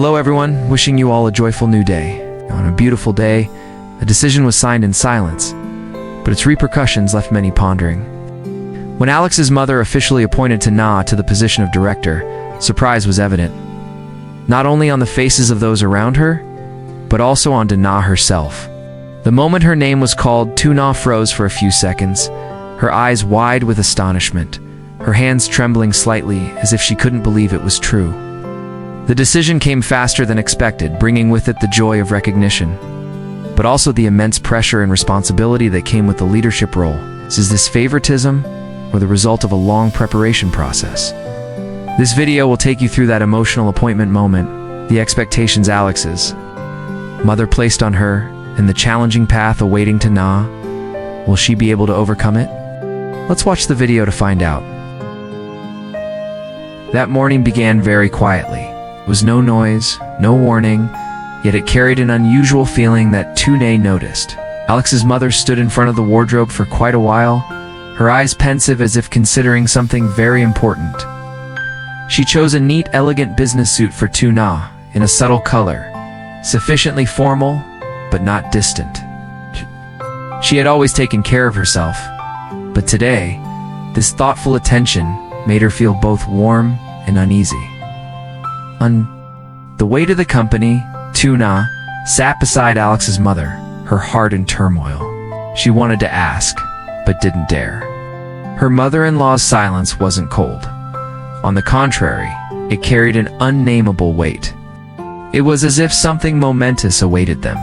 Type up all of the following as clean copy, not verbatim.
Hello everyone, wishing you all a joyful new day. On a beautiful day, a decision was signed in silence, but its repercussions left many pondering. When Alex's mother officially appointed nhat to the position of director, surprise was evident, not only on the faces of those around her, but also on nhat herself. The moment her name was called, nhat froze for a few seconds, her eyes wide with astonishment, her hands trembling slightly as if she couldn't believe it was true. The decision came faster than expected, bringing with it the joy of recognition, but also the immense pressure and responsibility that came with the leadership role. Is this favoritism or the result of a long preparation process? This video will take you through that emotional appointment moment, the expectations Alex's mother placed on her, and the challenging path awaiting nhat. Will she be able to overcome it? Let's watch the video to find out. That morning began very quietly. There was no noise, no warning, yet it carried an unusual feeling that nhat noticed. Alex's mother stood in front of the wardrobe for quite a while, her eyes pensive as if considering something very important. She chose a neat, elegant business suit for nhat in a subtle color, sufficiently formal, but not distant. She had always taken care of herself, but today, this thoughtful attention made her feel both warm and uneasy. On the way to the company, nhat sat beside Alex's mother, her heart in turmoil. She wanted to ask, but didn't dare. Her mother-in-law's silence wasn't cold. On the contrary, it carried an unnameable weight. It was as if something momentous awaited them.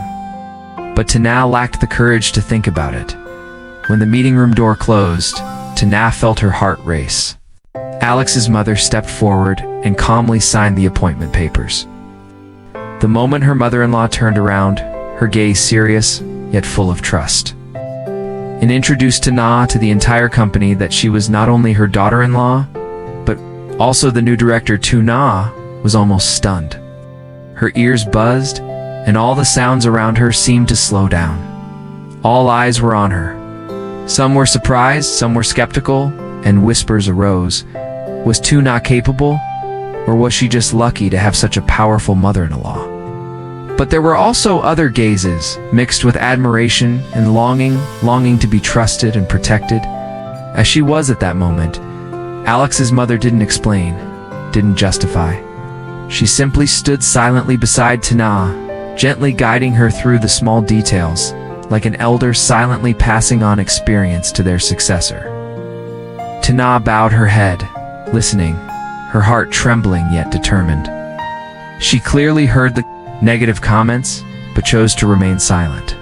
But nhat lacked the courage to think about it. When the meeting room door closed, nhat felt her heart race. Alex's mother stepped forward and calmly signed the appointment papers. The moment her mother-in-law turned around, her gaze serious, yet full of trust, and introduced nhat to the entire company that she was not only her daughter-in-law, but also the new director. Nhat was almost stunned. Her ears buzzed, and all the sounds around her seemed to slow down. All eyes were on her. Some were surprised, some were skeptical, and whispers arose. Was nhat capable, or was she just lucky to have such a powerful mother-in-law? But there were also other gazes, mixed with admiration and longing to be trusted and protected. As she was at that moment, Alex's mother didn't explain, didn't justify. She simply stood silently beside nhat, gently guiding her through the small details, like an elder silently passing on experience to their successor. Nhat bowed her head, listening, her heart trembling yet determined. She clearly heard the negative comments, but chose to remain silent.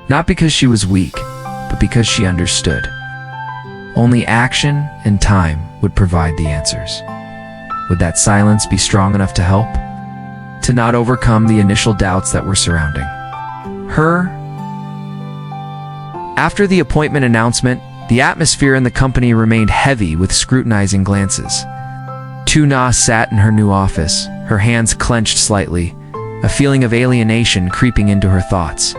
Not because she was weak, but because she understood. Only action and time would provide the answers. Would that silence be strong enough to help? To not overcome the initial doubts that were surrounding her? After the appointment announcement, the atmosphere in the company remained heavy with scrutinizing glances. Nhat sat in her new office, her hands clenched slightly, a feeling of alienation creeping into her thoughts.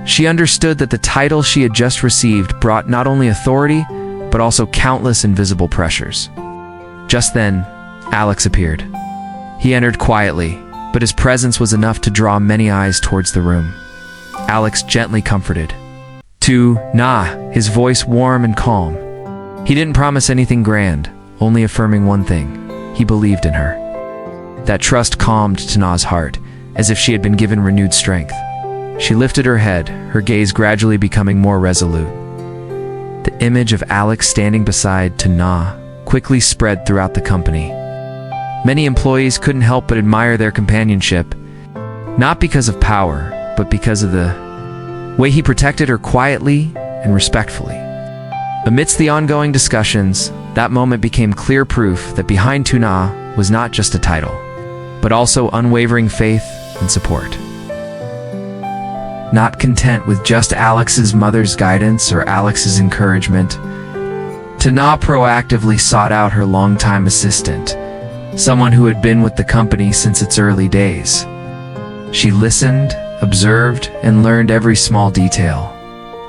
She understood that the title she had just received brought not only authority, but also countless invisible pressures. Just then, Alex appeared. He entered quietly, but his presence was enough to draw many eyes towards the room. Alex gently comforted. Nhat, his voice warm and calm. He didn't promise anything grand, only affirming one thing. He believed in her. That trust calmed nhat's heart, as if she had been given renewed strength. She lifted her head, her gaze gradually becoming more resolute. The image of Alex standing beside nhat quickly spread throughout the company. Many employees couldn't help but admire their companionship, not because of power, but because of the way he protected her quietly and respectfully. Amidst the ongoing discussions, that moment became clear proof that behind nhat was not just a title, but also unwavering faith and support. Not content with just Alex's mother's guidance or Alex's encouragement, nhat proactively sought out her longtime assistant, someone who had been with the company since its early days. She listened, observed, and learned every small detail.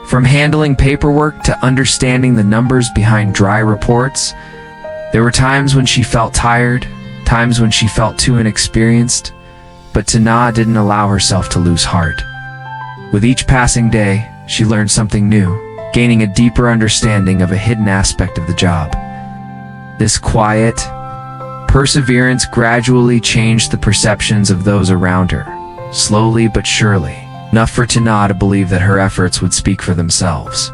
From handling paperwork to understanding the numbers behind dry reports, there were times when she felt tired, times when she felt too inexperienced, But Tana didn't allow herself to lose heart. With each passing day, she learned something new, gaining a deeper understanding of a hidden aspect of the job. This quiet perseverance gradually changed the perceptions of those around her, slowly but surely, enough for Tana to believe that her efforts would speak for themselves.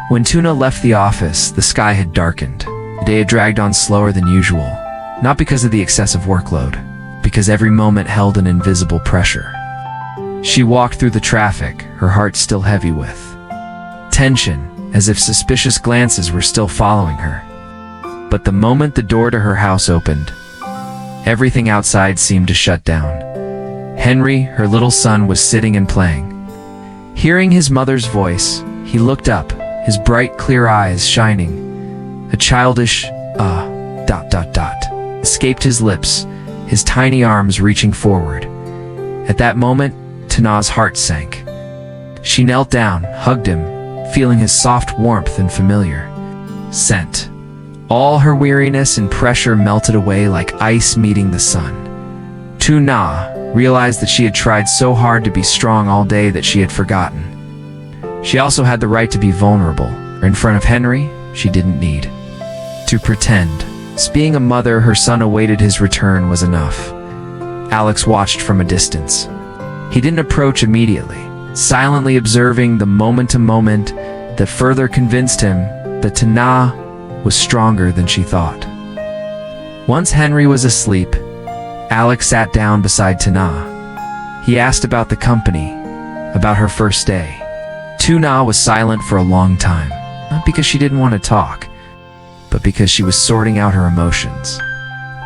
When Tuna left the office, the sky had darkened. The day had dragged on slower than usual, not because of the excessive workload, because every moment held an invisible pressure. She walked through the traffic, her heart still heavy with tension, as if suspicious glances were still following her. But the moment the door to her house opened, everything outside seemed to shut down. Henry, her little son, was sitting and playing. Hearing his mother's voice, he looked up, his bright, clear eyes shining. A childish, escaped his lips, his tiny arms reaching forward. At that moment, Tana's heart sank. She knelt down, hugged him, feeling his soft warmth and familiar scent. All her weariness and pressure melted away like ice meeting the sun. Tuna realized that she had tried so hard to be strong all day that she had forgotten. She also had the right to be vulnerable. In front of Henry, she didn't need to pretend. Being a mother, her son awaited his return was enough. Alex watched from a distance. He didn't approach immediately, silently observing the moment-to-moment that further convinced him that Tana was stronger than she thought. Once Henry was asleep, Alex sat down beside Tana. He asked about the company, about her first day. Tuna was silent for a long time, not because she didn't want to talk, but because she was sorting out her emotions.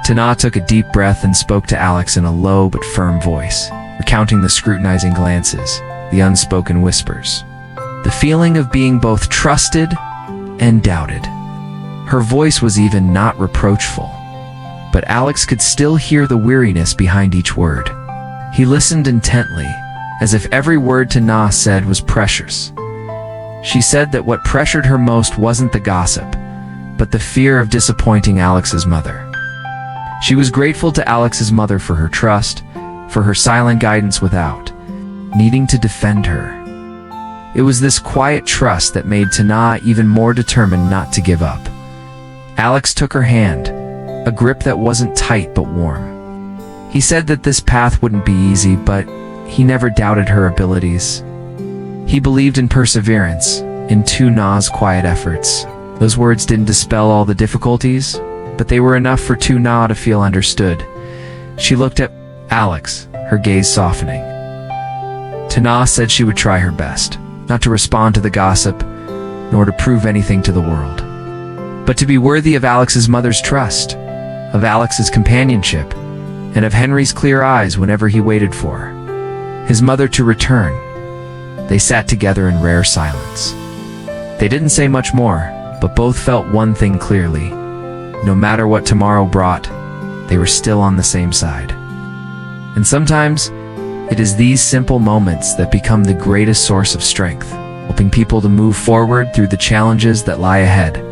Tana took a deep breath and spoke to Alex in a low but firm voice, recounting the scrutinizing glances, the unspoken whispers, the feeling of being both trusted and doubted. Her voice was even not reproachful, but Alex could still hear the weariness behind each word. He listened intently, as if every word Tana said was precious. She said that what pressured her most wasn't the gossip, but the fear of disappointing Alex's mother. She was grateful to Alex's mother for her trust, for her silent guidance without needing to defend her. It was this quiet trust that made Tana even more determined not to give up. Alex took her hand, a grip that wasn't tight but warm. He said that this path wouldn't be easy, but he never doubted her abilities. He believed in perseverance, in Tuna's quiet efforts. Those words didn't dispel all the difficulties, but they were enough for Tuna to feel understood. She looked at Alex, her gaze softening. Tana said she would try her best, not to respond to the gossip, nor to prove anything to the world, but to be worthy of Alex's mother's trust, of Alex's companionship, and of Henry's clear eyes whenever he waited for his mother to return. They sat together in rare silence. They didn't say much more, but both felt one thing clearly. No matter what tomorrow brought, they were still on the same side. And sometimes, it is these simple moments that become the greatest source of strength, helping people to move forward through the challenges that lie ahead.